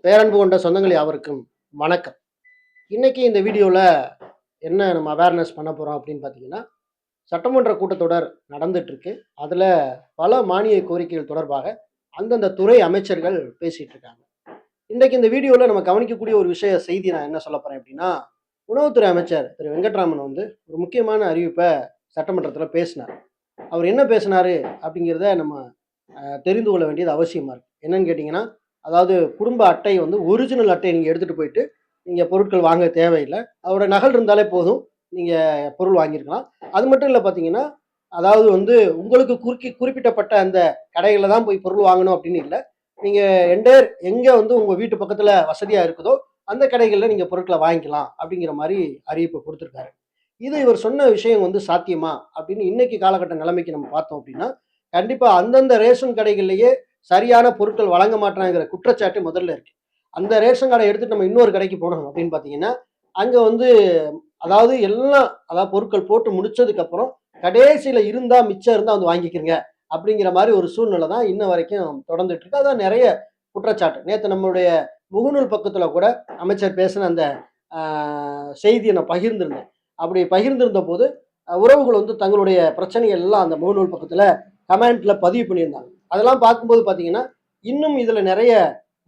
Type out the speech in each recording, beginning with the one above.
பேரன்பு கொண்ட சொந்தங்கள் யாவருக்கும் வணக்கம். இன்னைக்கு இந்த வீடியோவில் என்ன நம்ம அவேர்னஸ் பண்ண போகிறோம் அப்படின்னு பார்த்தீங்கன்னா, சட்டமன்ற கூட்டத்தொடர் நடந்துட்டு இருக்கு. அதில் பல மானிய கோரிக்கைகள் தொடர்பாக அந்தந்த துறை அமைச்சர்கள் பேசிட்டு இருக்காங்க. இன்றைக்கு இந்த வீடியோவில் நம்ம கவனிக்கக்கூடிய ஒரு செய்தி நான் என்ன சொல்ல போகிறேன் அப்படின்னா, உணவுத்துறை அமைச்சர் திரு வெங்கட்ராமன் ஒரு முக்கியமான அறிவிப்பை சட்டமன்றத்தில் பேசினார். அவர் என்ன பேசினாரு அப்படிங்கிறத நம்ம தெரிந்து கொள்ள வேண்டியது அவசியமாக இருக்குது. என்னன்னு கேட்டிங்கன்னா, அதாவது குடும்ப அட்டை ஒரிஜினல் அட்டையை நீங்கள் எடுத்துகிட்டு போயிட்டு நீங்கள் பொருட்கள் வாங்க தேவையில்லை. அதோட நகல் இருந்தாலே போதும், நீங்கள் பொருள் வாங்கியிருக்கலாம். அது மட்டும் இல்லை பார்த்தீங்கன்னா, அதாவது உங்களுக்கு குறிப்பிட்டப்பட்ட அந்த கடைகளில் தான் போய் பொருள் வாங்கணும் அப்படின்னு இல்லை. நீங்கள் எங்கே உங்கள் வீட்டு பக்கத்தில் வசதியாக இருக்குதோ அந்த கடைகளில் நீங்கள் பொருட்களை வாங்கிக்கலாம் அப்படிங்கிற மாதிரி அறிவிப்பு கொடுத்துருக்காரு. இவர் சொன்ன விஷயம் சாத்தியமா அப்படின்னு இன்னைக்கு காலகட்ட நிலைமைக்கு நம்ம பார்த்தோம் அப்படின்னா, கண்டிப்பாக அந்தந்த ரேஷன் கடைகள்லேயே சரியான பொருட்கள் வழங்க மாட்டாங்கிற குற்றச்சாட்டு முதல்ல இருக்கு. அந்த ரேஷன் கடை எடுத்துட்டு நம்ம இன்னொரு கடைக்கு போனோம் அப்படின்னு பார்த்தீங்கன்னா, அங்கே அதாவது பொருட்கள் போட்டு முடிச்சதுக்கு அப்புறம் கடைசியில் மிச்சம் இருந்தால் வாங்கிக்கிறங்க அப்படிங்கிற மாதிரி ஒரு சூழ்நிலை தான் இன்ன வரைக்கும் தொடர்ந்துட்டு இருக்கு. அதான் நிறைய குற்றச்சாட்டு. நேற்று நம்மளுடைய முகநூல் பக்கத்தில் கூட அமைச்சர் பேசின அந்த செய்தியை நான் பகிர்ந்திருந்தேன். அப்படி பகிர்ந்திருந்த போது உறவுகள் தங்களுடைய பிரச்சனைகள் எல்லாம் அந்த முகநூல் பக்கத்தில் கமெண்ட்ல பதிவு பண்ணியிருந்தாங்க. அதெல்லாம் பார்க்கும்போது பார்த்தீங்கன்னா, இன்னும் இதில் நிறைய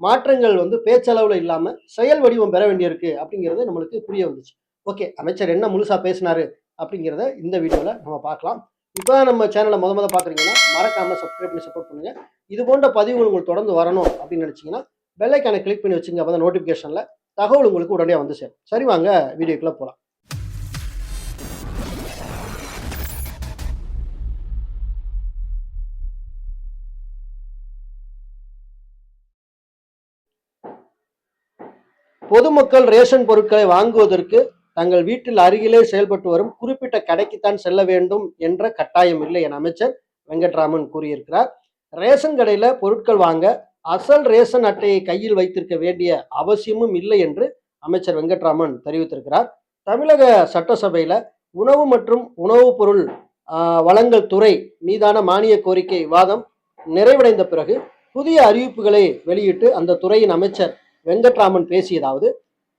மாற்றங்கள் பேச்சளவில் இல்லாமல் செயல் வடிவம் பெற வேண்டியிருக்கு அப்படிங்கிறது நம்மளுக்கு புரிய வந்துச்சு. ஓகே, அமைச்சர் என்ன முழுசா பேசினாரு அப்படிங்கிறத இந்த வீடியோவில் நம்ம பார்க்கலாம். இப்போ நம்ம சேனலை முத பார்க்குறீங்கன்னா மறக்காமல் சப்ஸ்கிரைப் பண்ணி சப்போர்ட் பண்ணுங்கள். இது போன்ற பதிவுகள் உங்களுக்கு தொடர்ந்து வரணும் அப்படின்னு நினச்சிங்கன்னா பெல் ஐக்கானை கிளிக் பண்ணி வச்சுங்க. அப்போ தான் நோட்டிஃபிகேஷனில் தகவல் உங்களுக்கு உடனே சேரும். சரி, வாங்க வீடியோக்குள்ளே போகலாம். பொதுமக்கள் ரேஷன் பொருட்களை வாங்குவதற்கு தங்கள் வீட்டில் அருகிலே செயல்பட்டு வரும் குறிப்பிட்ட கடைக்குத்தான் செல்ல வேண்டும் என்ற கட்டாயம் இல்லை என அமைச்சர் வெங்கட்ராமன் கூறியிருக்கிறார். ரேஷன் கடையில பொருட்கள் வாங்க அசல் ரேஷன் அட்டையை கையில் வைத்திருக்க வேண்டிய அவசியமும் இல்லை என்று அமைச்சர் வெங்கட்ராமன் தெரிவித்திருக்கிறார். தமிழக சட்டசபையில உணவு மற்றும் உணவுப் பொருள் வழங்கல் துறை மீதான மானிய கோரிக்கை விவாதம் நிறைவடைந்த பிறகு புதிய அறிவிப்புகளை வெளியிட்டு அந்த துறையின் அமைச்சர் வெங்கட்ராமன் பேசியதாவது,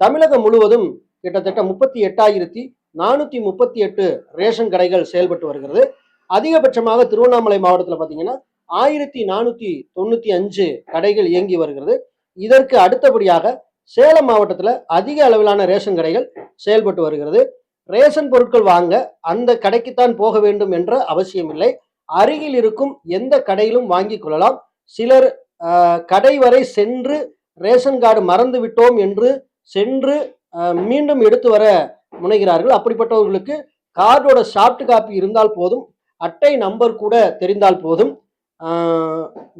தமிழகம் முழுவதும் கிட்டத்தட்ட 38,438 ரேஷன் கடைகள் செயல்பட்டு வருகிறது. அதிகபட்சமாக திருவண்ணாமலை மாவட்டத்தில் பார்த்தீங்கன்னா 1,495 கடைகள் இயங்கி வருகிறது. இதற்கு அடுத்தபடியாக சேலம் மாவட்டத்தில் அதிக அளவிலான ரேஷன் கடைகள் செயல்பட்டு வருகிறது. ரேஷன் பொருட்கள் வாங்க அந்த கடைக்குத்தான் போக வேண்டும் என்ற அவசியம் இல்லை. அருகில் இருக்கும் எந்த கடையிலும் வாங்கிக் கொள்ளலாம். சிலர் கடை வரை சென்று ரேஷன் கார்டு மறந்து விட்டோம் என்று சென்று மீண்டும் எடுத்து வர முனைகிறார்கள். அப்படிப்பட்டவர்களுக்கு கார்டோட சாஃப்ட் காப்பி இருந்தால் போதும், அட்டை நம்பர் கூட தெரிந்தால் போதும்.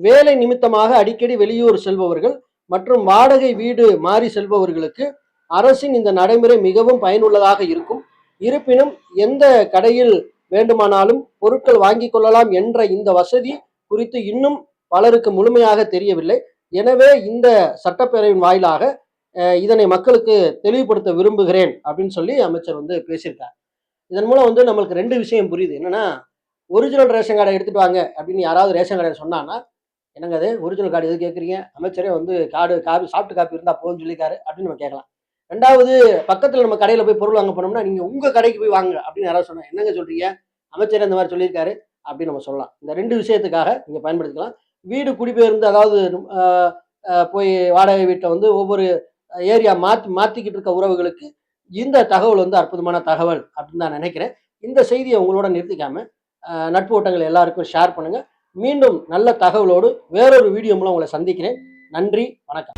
வேலை நிமித்தமாக அடிக்கடி வெளியூர் செல்பவர்கள் மற்றும் வாடகை வீடு மாறி செல்பவர்களுக்கு அரசின் இந்த நடைமுறை மிகவும் பயனுள்ளதாக இருக்கும். இருப்பினும் எந்த கடையில் வேண்டுமானாலும் பொருட்கள் வாங்கிக் கொள்ளலாம் என்ற இந்த வசதி குறித்து இன்னும் பலருக்கு முழுமையாக தெரியவில்லை. எனவே இந்த சட்டப்பேரவையின் வாயிலாக இதனை மக்களுக்கு தெளிவுபடுத்த விரும்புகிறேன் அப்படின்னு சொல்லி அமைச்சர் பேசியிருக்கார். இதன் மூலம் நம்மளுக்கு ரெண்டு விஷயம் புரியுது. என்னன்னா, ஒரிஜினல் ரேஷன் கார்டை எடுத்துட்டு வாங்க அப்படின்னு யாராவது ரேஷன் கார்டை சொன்னான்னா, என்னங்க அது ஒரிஜினல் கார்டு எது கேட்குறீங்க, அமைச்சரே காப்பி சாஃப்ட் காப்பி இருந்தால் போதும்னு சொல்லியிருக்காரு அப்படின்னு நம்ம கேட்கலாம். ரெண்டாவது, பக்கத்தில் நம்ம கடையில் போய் பொருள் வாங்க போனோம்னா, நீங்கள் உங்கள் கடைக்கு போய் வாங்க அப்படின்னு யாராவது சொன்னா, என்னங்க சொல்றீங்க, அமைச்சரே இந்த மாதிரி சொல்லியிருக்காரு அப்படின்னு நம்ம சொல்லலாம். இந்த ரெண்டு விஷயத்துக்காக நீங்கள் பயன்படுத்திக்கலாம். வீடு குடிபெயர்ந்து அதாவது போய் வாடகை வீட்டை ஒவ்வொரு ஏரியா மாற்றிக்கிட்டு இருக்க உறவுகளுக்கு இந்த தகவல் அற்புதமான தகவல் அப்படின்னு நான் நினைக்கிறேன். இந்த செய்தியை உங்களோட நிறுத்திக்காம நட்பு வட்டங்கள் எல்லாருக்கும் ஷேர் பண்ணுங்க. மீண்டும் நல்ல தகவலோடு வேறொரு வீடியோ மூலம் உங்களை சந்திக்கிறேன். நன்றி, வணக்கம்.